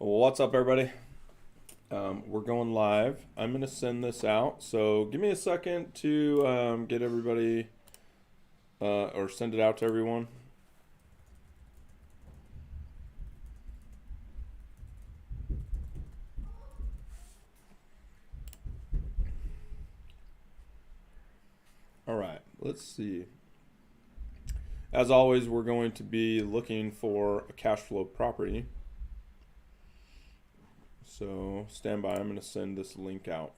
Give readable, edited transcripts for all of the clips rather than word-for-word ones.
What's up, everybody? We're going live. I'm going to send this out. So give me a second to get everybody or send it out to everyone. All right, let's see. As always, we're going to be looking for a cash flow property. So stand by. I'm going to send this link out.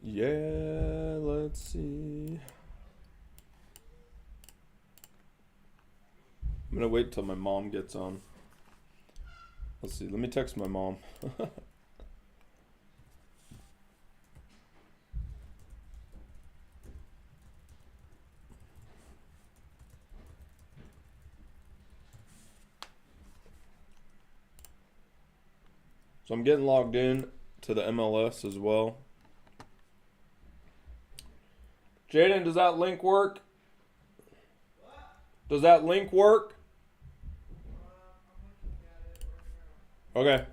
Yeah, let's see. I'm gonna wait till my mom gets on. Let's see, let me text my mom. So I'm getting logged in to the MLS as well. Jaden, does that link work? Does that link work? Okay.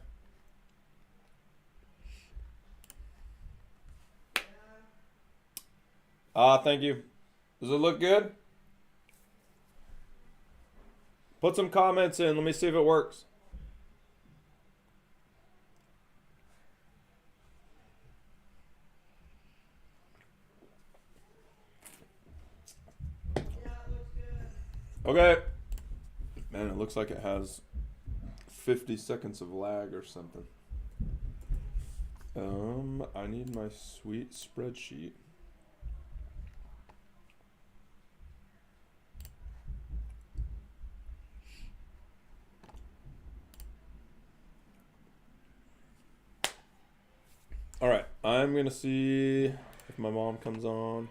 Thank you. Does it look good? Put some comments in. Let me see if it works. Okay. Man, it looks like it has 50 seconds of lag or something. I need my sweet spreadsheet. All right, I'm gonna see if my mom comes on.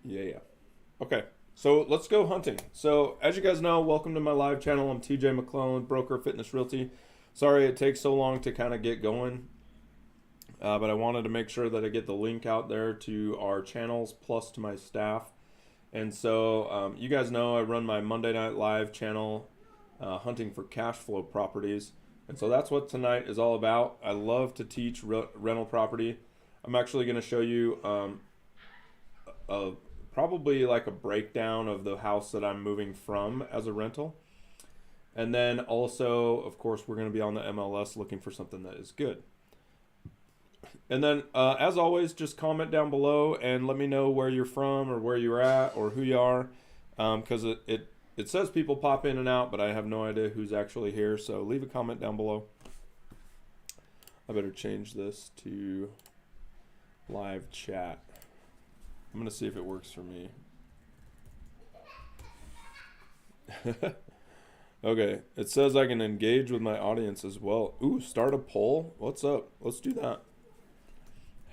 Yeah. Okay, so let's go hunting. So as you guys know, welcome to my live channel. I'm TJ McClellan, broker, fitness realty. Sorry it takes so long to kind of get going, but I wanted to make sure that I get the link out there to our channels plus to my staff. And so you guys know I run my Monday Night Live channel, hunting for cash flow properties. And so that's what tonight is all about. I love to teach rental property. I'm actually going to show you probably like a breakdown of the house that I'm moving from as a rental. And then also, of course, we're going to be on the MLS looking for something that is good. And then, as always, just comment down below and let me know where you're from or where you're at or who you are, because it says people pop in and out, but I have no idea who's actually here. So leave a comment down below. I better change this to live chat. I'm going to see if it works for me. Okay, it says I can engage with my audience as well. Ooh, start a poll. What's up? Let's do that.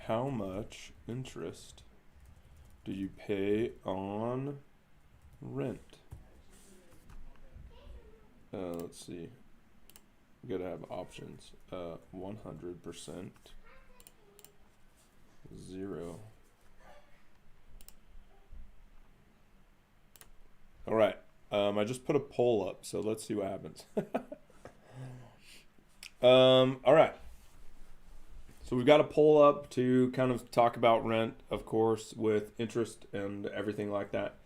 How much interest do you pay on rent? Let's see. We gotta have options. 100%, 0. All right. I just put a poll up, so let's see what happens. All right. So we've got a poll up to kind of talk about rent, of course, with interest and everything like that.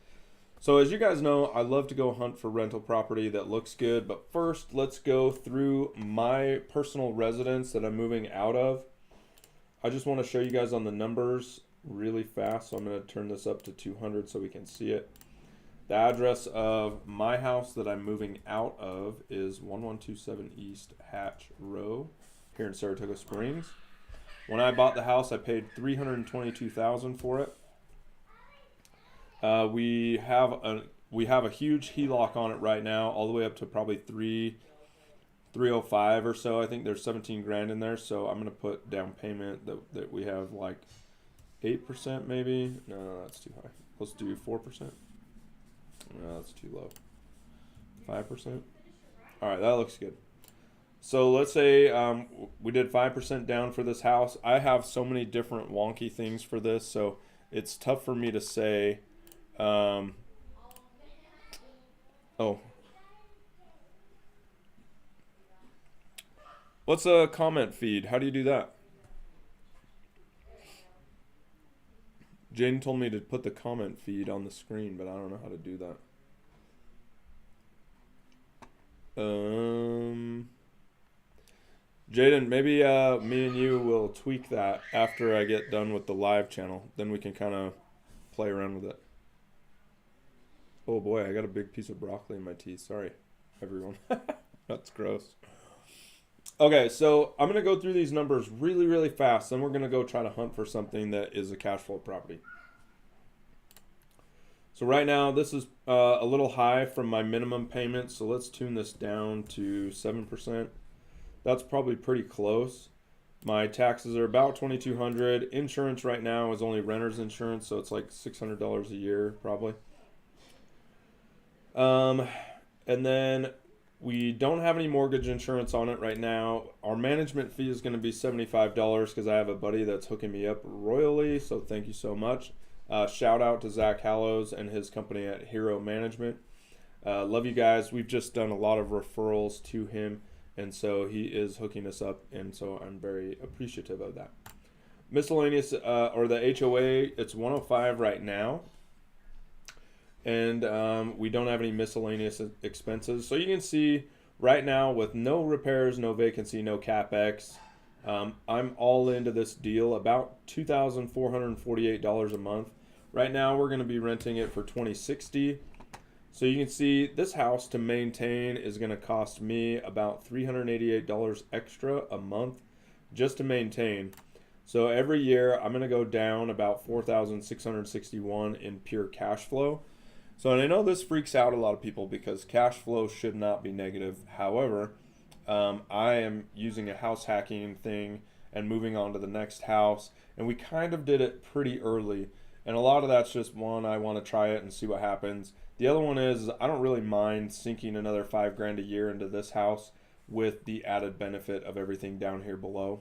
So as you guys know, I love to go hunt for rental property that looks good. But first, let's go through my personal residence that I'm moving out of. I just want to show you guys on the numbers really fast. So I'm going to turn this up to 200 so we can see it. The address of my house that I'm moving out of is 1127 East Hatch Row here in Saratoga Springs. When I bought the house, I paid $322,000 for it. We have a huge HELOC on it right now, all the way up to probably 305 or so. I think there's 17 grand in there, so I'm gonna put down payment that we have like 8% maybe. No, that's too high. Let's do 4%. No, that's too low. 5%. All right, that looks good. So let's say we did 5% down for this house. I have so many different wonky things for this, so it's tough for me to say. Oh. What's a comment feed? How do you do that? Jaden told me to put the comment feed on the screen, but I don't know how to do that. Jaden, maybe me and you will tweak that after I get done with the live channel. Then we can kind of play around with it. Oh boy, I got a big piece of broccoli in my teeth. Sorry, everyone. That's gross. Okay, so I'm going to go through these numbers really, really fast. Then we're going to go try to hunt for something that is a cash flow property. So right now, this is a little high from my minimum payment. So let's tune this down to 7%. That's probably pretty close. My taxes are about $2,200. Insurance right now is only renter's insurance, so it's like $600 a year probably. And then we don't have any mortgage insurance on it right now. Our management fee is going to be $75 because I have a buddy that's hooking me up royally, so thank you so much. Shout out to Zach Hallows and his company at Hero Management. Love you guys. We've just done a lot of referrals to him, and so he is hooking us up, and so I'm very appreciative of that. Miscellaneous, or the HOA, it's 105 right now. And we don't have any miscellaneous expenses. So you can see right now with no repairs, no vacancy, no CapEx, I'm all into this deal, about $2,448 a month. Right now we're going to be renting it for $2,060. So you can see this house to maintain is going to cost me about $388 extra a month just to maintain. So every year I'm going to go down about $4,661 in pure cash flow. So, and I know this freaks out a lot of people because cash flow should not be negative. However, I am using a house hacking thing and moving on to the next house. And we kind of did it pretty early. And a lot of that's just, one, I want to try it and see what happens. The other one is I don't really mind sinking another $5 grand a year into this house with the added benefit of everything down here below.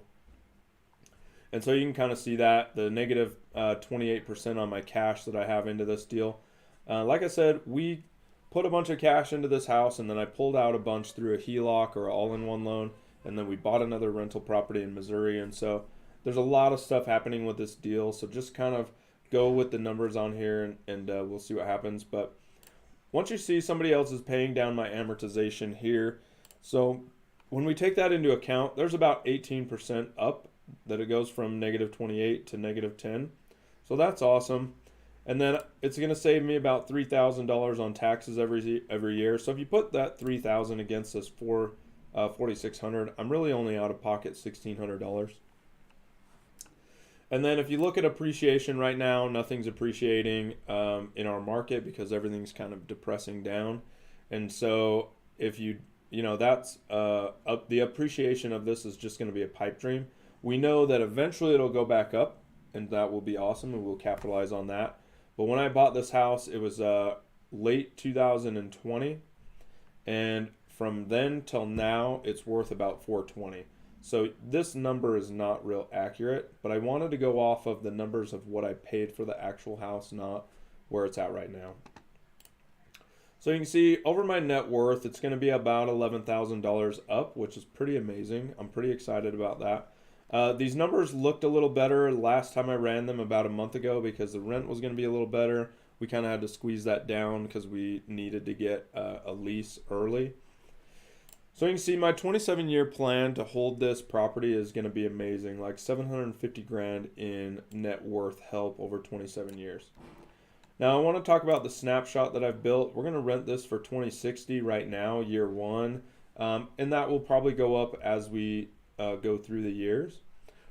And so you can kind of see that, the negative 28% on my cash that I have into this deal. Like I said, we put a bunch of cash into this house, and then I pulled out a bunch through a HELOC or all-in-one loan, and then we bought another rental property in Missouri. And so there's a lot of stuff happening with this deal. So just kind of go with the numbers on here, and we'll see what happens. But once you see somebody else is paying down my amortization here, so when we take that into account, there's about 18% up that it goes from negative 28 to negative 10. So that's awesome. And then it's going to save me about $3,000 on taxes every year. So if you put that $3,000 against this $4,600, I'm really only out of pocket $1,600. And then if you look at appreciation right now, nothing's appreciating in our market because everything's kind of depressing down. And so if that's the appreciation of this is just going to be a pipe dream. We know that eventually it'll go back up, and that will be awesome, and we'll capitalize on that. But when I bought this house, it was late 2020, and from then till now, it's worth about $420. So this number is not real accurate, but I wanted to go off of the numbers of what I paid for the actual house, not where it's at right now. So you can see over my net worth, it's going to be about $11,000 up, which is pretty amazing. I'm pretty excited about that. These numbers looked a little better last time I ran them about a month ago because the rent was going to be a little better. We kind of had to squeeze that down because we needed to get a lease early. So you can see my 27-year plan to hold this property is going to be amazing, like 750 grand in net worth help over 27 years. Now I want to talk about the snapshot that I've built. We're going to rent this for $2,060 right now, year one, and that will probably go up as we go through the years.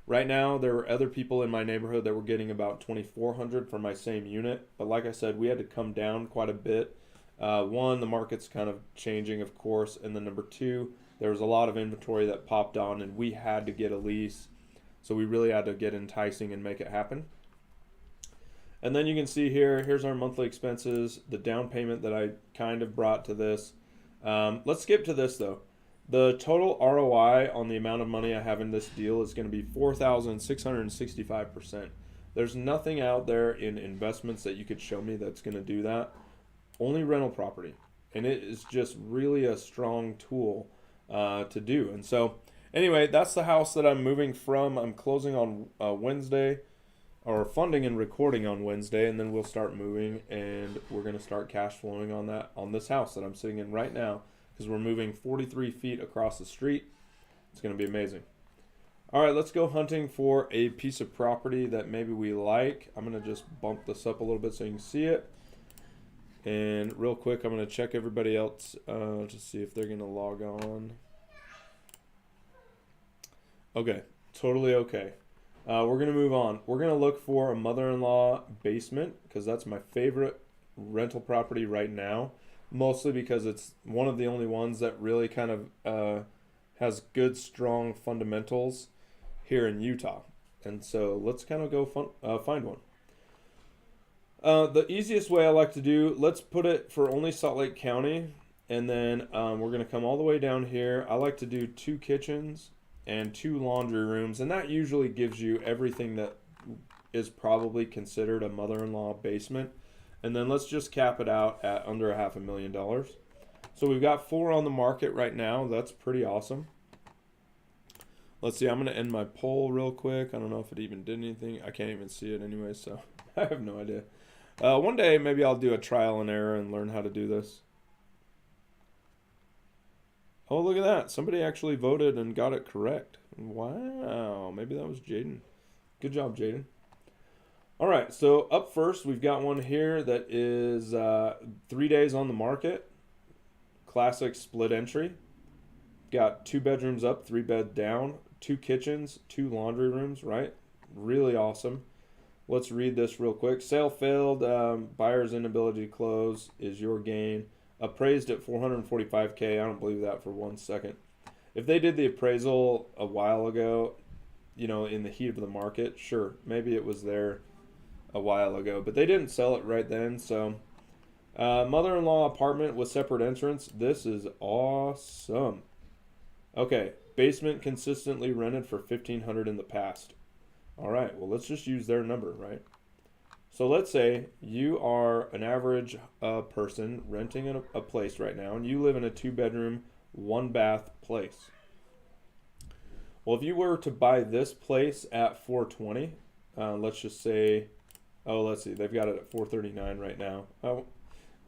Right now, there were other people in my neighborhood that were getting about 2,400 for my same unit. But like I said, we had to come down quite a bit. One, the market's kind of changing, of course. And then number two, there was a lot of inventory that popped on, and we had to get a lease. So we really had to get enticing and make it happen. And then you can see here's our monthly expenses, the down payment that I kind of brought to this. Let's skip to this though. The total ROI on the amount of money I have in this deal is going to be 4,665%. There's nothing out there in investments that you could show me that's going to do that. Only rental property. And it is just really a strong tool to do. And so anyway, that's the house that I'm moving from. I'm closing on Wednesday, or funding and recording on Wednesday, and then we'll start moving, and we're going to start cash flowing on this house that I'm sitting in right now, because we're moving 43 feet across the street. It's going to be amazing. All right, let's go hunting for a piece of property that maybe we like. I'm going to just bump this up a little bit so you can see it. And real quick, I'm going to check everybody else to see if they're going to log on. Okay, totally okay. We're going to move on. We're going to look for a mother-in-law basement, because that's my favorite rental property right now. Mostly because it's one of the only ones that really kind of has good, strong fundamentals here in Utah. And so let's kind of go find one. The easiest way I like to do, let's put it for only Salt Lake County. And then we're going to come all the way down here. I like to do 2 kitchens and 2 laundry rooms, and that usually gives you everything that is probably considered a mother-in-law basement. And then let's just cap it out at under $500,000. So we've got 4 on the market right now. That's pretty awesome. Let's see, I'm going to end my poll real quick. I don't know if it even did anything. I can't even see it anyway, so I have no idea. One day maybe I'll do a trial and error and learn how to do this. Oh, look at that. Somebody actually voted and got it correct. Wow. Maybe that was Jaden. Good job, Jaden. All right. So up first, we've got one here that is 3 days on the market. Classic split entry. Got 2 bedrooms up, 3 bed down, 2 kitchens, 2 laundry rooms, right? Really awesome. Let's read this real quick. Sale failed. Buyer's inability to close is your gain. Appraised at $445K. I don't believe that for 1 second. If they did the appraisal a while ago, you know, in the heat of the market, sure, maybe it was there a while ago, but they didn't sell it right then. So mother-in-law apartment with separate entrance. This is awesome. Okay, basement consistently rented for $1,500 in the past. All right, well, let's just use their number, right? So let's say you are an average person renting a place right now, and you live in a 2-bedroom, 1-bath place. Well, if you were to buy this place at $420, let's just say, let's see, they've got it at $439 right now. I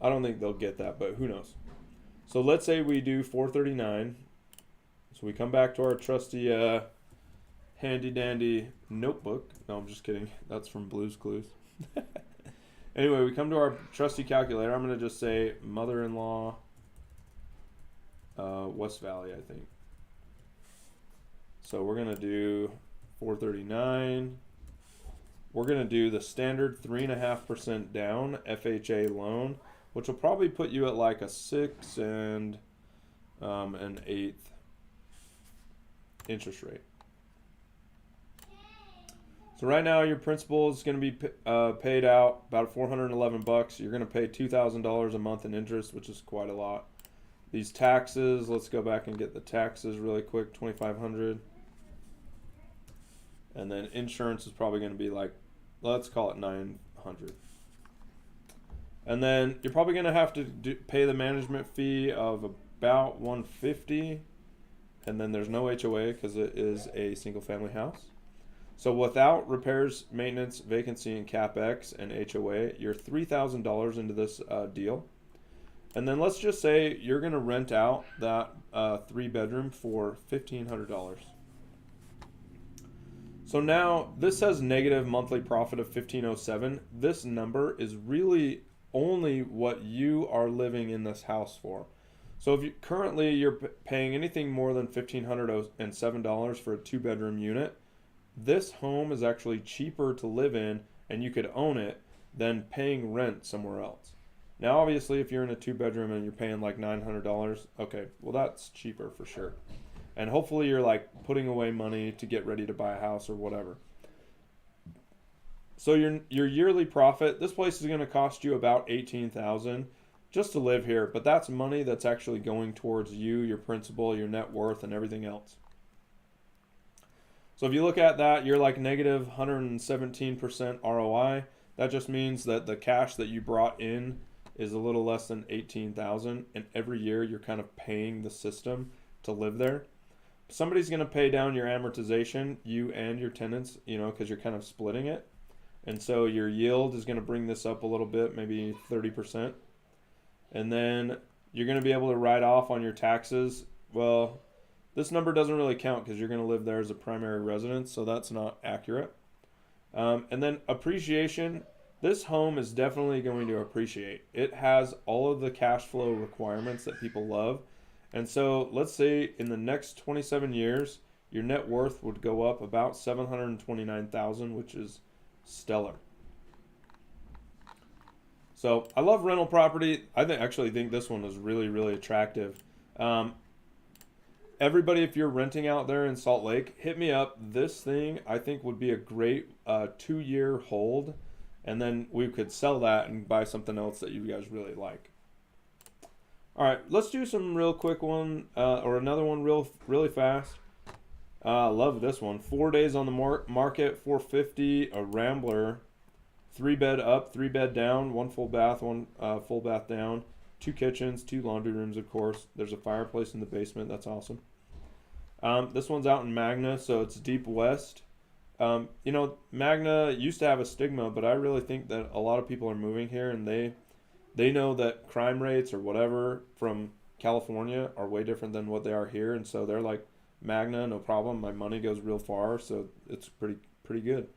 don't think they'll get that, but who knows? So let's say we do $439. So we come back to our trusty handy dandy notebook. No, I'm just kidding. That's from Blue's Clues. Anyway, we come to our trusty calculator. I'm going to just say mother-in-law West Valley, I think. So we're going to do 439. We're going to do the standard 3.5% down FHA loan, which will probably put you at like a 6 and an 1/8 interest rate. So right now your principal is going to be paid out about $411. You're going to pay $2,000 a month in interest, which is quite a lot. These taxes, let's go back and get the taxes really quick, $2,500. And then insurance is probably going to be like, let's call it $900. And then you're probably going to have to pay the management fee of about $150. And then there's no HOA because it is a single family house. So without repairs, maintenance, vacancy, and CapEx and HOA, you're $3,000 into this deal. And then let's just say you're going to rent out that 3-bedroom for $1,500. So now this says negative monthly profit of $1,507. This number is really only what you are living in this house for. So if you currently you're paying anything more than $1,507 for a 2 bedroom unit, this home is actually cheaper to live in and you could own it than paying rent somewhere else. Now, obviously, if you're in a 2 bedroom and you're paying like $900, okay, well, that's cheaper for sure. And hopefully you're like putting away money to get ready to buy a house or whatever. So your yearly profit, this place is going to cost you about $18,000 just to live here, but that's money that's actually going towards you, your principal, your net worth, and everything else. So if you look at that, you're like negative 117% ROI. That just means that the cash that you brought in is a little less than 18,000, and every year you're kind of paying the system to live there. Somebody's going to pay down your amortization, you and your tenants, because you're kind of splitting it. And so your yield is going to bring this up a little bit, maybe 30%. And then you're going to be able to write off on your taxes. Well, this number doesn't really count because you're going to live there as a primary residence, so that's not accurate. And then appreciation. This home is definitely going to appreciate. It has all of the cash flow requirements that people love. And so let's say in the next 27 years, your net worth would go up about $729,000, which is stellar. So I love rental property. Actually think this one is really, really attractive. Everybody, if you're renting out there in Salt Lake, hit me up. This thing I think would be a great 2-year hold, and then we could sell that and buy something else that you guys really like. All right, let's do some real quick one or another one really fast. I love this one. 4 days on the market, 450, a Rambler, 3-bed up, 3-bed down, 1 full bath, 1 full bath down, 2 kitchens, 2 laundry rooms, of course. There's a fireplace in the basement. That's awesome. This one's out in Magna, so it's deep west. Magna used to have a stigma, but I really think that a lot of people are moving here, and they know that crime rates or whatever from California are way different than what they are here, and so they're like, Magna, no problem. My money goes real far, so it's pretty good.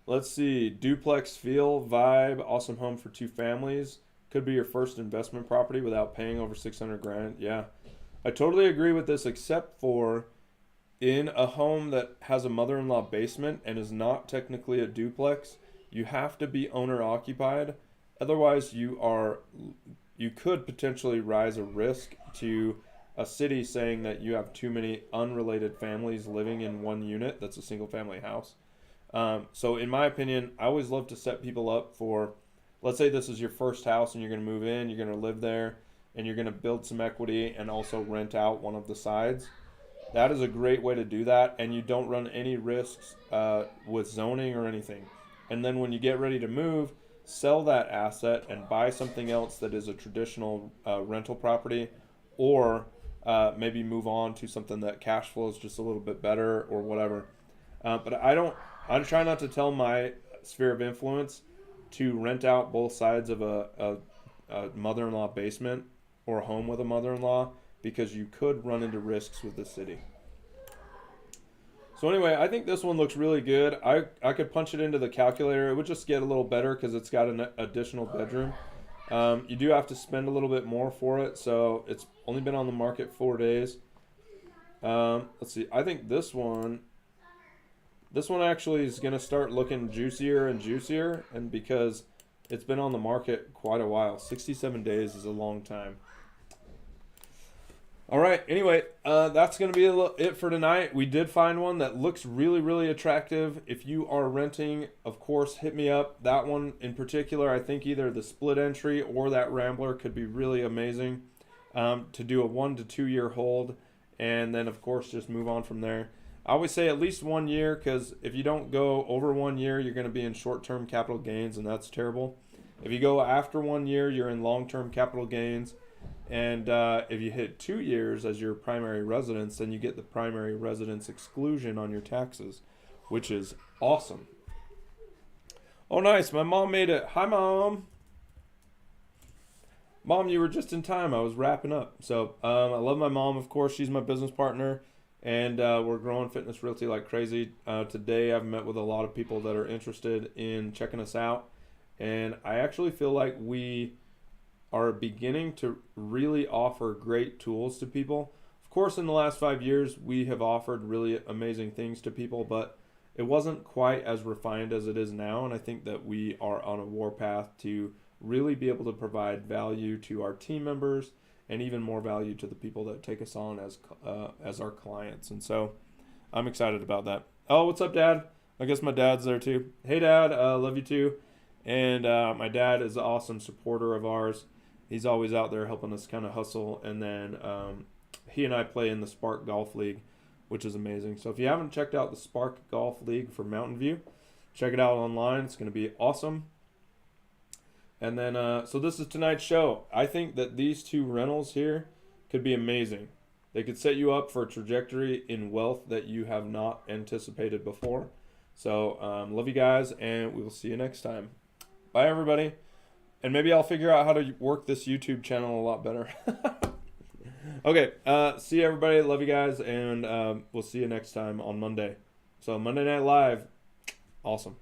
Let's see, duplex feel, vibe, awesome home for 2 families. Could be your first investment property without paying over $600,000. Yeah, I totally agree with this, except for in a home that has a mother-in-law basement and is not technically a duplex, you have to be owner occupied. Otherwise, you could potentially rise a risk to a city saying that you have too many unrelated families living in one unit that's a single family house. So in my opinion, I always love to set people up for, let's say this is your first house and you're going to move in, you're going to live there, and you're going to build some equity and also rent out one of the sides. That is a great way to do that, and you don't run any risks with zoning or anything. And then when you get ready to move, sell that asset and buy something else that is a traditional rental property, or maybe move on to something that cash flows just a little bit better or whatever. But I try not to tell my sphere of influence to rent out both sides of a mother-in-law basement or a home with a mother-in-law, because you could run into risks with the city. So anyway, I think this one looks really good. I could punch it into the calculator. It would just get a little better because it's got an additional bedroom. You do have to spend a little bit more for it, so it's only been on the market 4 days. Let's see. I think this one actually is going to start looking juicier and juicier, and because it's been on the market quite a while. 67 days is a long time. All right, anyway, that's going to be it for tonight. We did find one that looks really, really attractive. If you are renting, of course, hit me up. That one in particular, I think either the split entry or that Rambler could be really amazing to do a 1 to 2 year hold, and then, of course, just move on from there. I always say at least 1 year, because if you don't go over 1 year, you're going to be in short-term capital gains, and that's terrible. If you go after 1 year, you're in long-term capital gains. And if you hit 2 years as your primary residence, then you get the primary residence exclusion on your taxes, which is awesome. Oh, nice. My mom made it. Hi, Mom. Mom, you were just in time. I was wrapping up. So I love my mom, of course. She's my business partner. And we're growing Fitness Realty like crazy. Today I've met with a lot of people that are interested in checking us out. And I actually feel like we are beginning to really offer great tools to people. Of course, in the last 5 years, we have offered really amazing things to people, but it wasn't quite as refined as it is now. And I think that we are on a warpath to really be able to provide value to our team members and even more value to the people that take us on as our clients. And so I'm excited about that. Oh, what's up, Dad? I guess my dad's there too. Hey, Dad, love you too. And my dad is an awesome supporter of ours. He's always out there helping us kind of hustle. And then he and I play in the Spark Golf League, which is amazing. So if you haven't checked out the Spark Golf League for Mountain View, check it out online. It's going to be awesome. And then, so this is tonight's show. I think that these two rentals here could be amazing. They could set you up for a trajectory in wealth that you have not anticipated before. So, love you guys, and we will see you next time. Bye, everybody. And maybe I'll figure out how to work this YouTube channel a lot better. Okay, see you, everybody. Love you guys, and we'll see you next time on Monday. So, Monday Night Live, awesome.